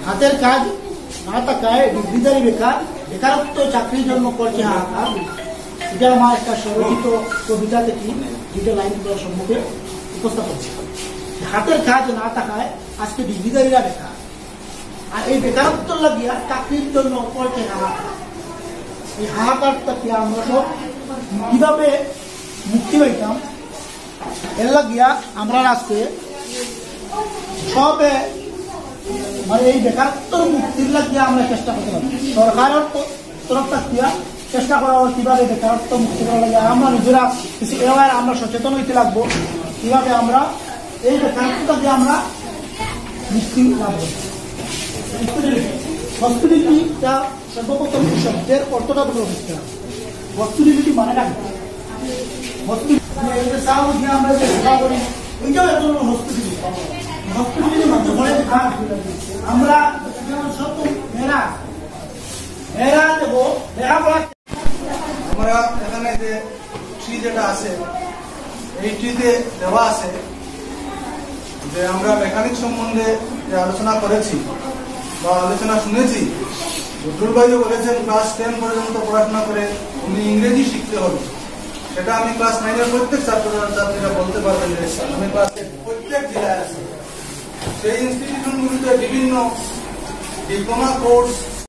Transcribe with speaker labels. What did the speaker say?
Speaker 1: হাতের কাজ না থাকায় ডিগ্রিধারী বেকার বেকারত্ব চাকরির জন্য করছে হাহাকার। এটা আমার একটা স্বরচিত কবিতা থেকে দুটো লাইন তোমার সম্মুখে উপস্থাপন ছিল। হাতের কাজ না থাকায় আজকে ডিগ্রিধারীরা বেকার, আর এই বেকারত্ব লাগিয়া চাকরির জন্য করছে হাহাকার। এই হাহাকার থেকে আমরা সব কিভাবে মুক্তি পাইতাম, এর লাগিয়া আমরা আজকে সবে মানে এই বেকারত্ব মুক্তির লাগিয়ে আমরা চেষ্টা করতে পারি। সরকারের তরফ থেকে চেষ্টা করা কিভাবে বেকারত্ব মুক্তি করা লাগে, আমরা নিজেরা কিছু এবার আমরা সচেতন হইতে লাগবো কিভাবে আমরা এই বেকারত্ব থেকে আমরা মুক্তি লাভ করবো। হসপিটালিটিটা সর্বপ্রথম শব্দের অর্থটা বলে বুঝতে হবে। হসপিটালিটি মানে না হসপিটালিটি আমরা যে সেবা করি ওইটাও এক ধরনের হসপিটালিটি। হসপিটালিটির মধ্যে ঘরে আমরা সব মেয়েরা দেবো লেখাপড়া।
Speaker 2: আমরা এখানে যে ট্রি যেটা আছে এই ট্রিতে দেওয়া আছে যে আমরা মেকানিক সম্বন্ধে যে আলোচনা করেছি বা আলোচনা শুনেছি। দুর্ভাগ্য বলেছেন ক্লাস 10 পর্যন্ত পড়াশোনা করে উনি ইংরেজি শিখতে হবে। সেটা আমি ক্লাস 9-এর প্রত্যেক ছাত্রীরা বলতে পারবেন যে আমি ক্লাসের প্রত্যেক জেলায় আছি। সেই ইনস্টিটিউশনগুলিতে বিভিন্ন ডিপ্লোমা কোর্স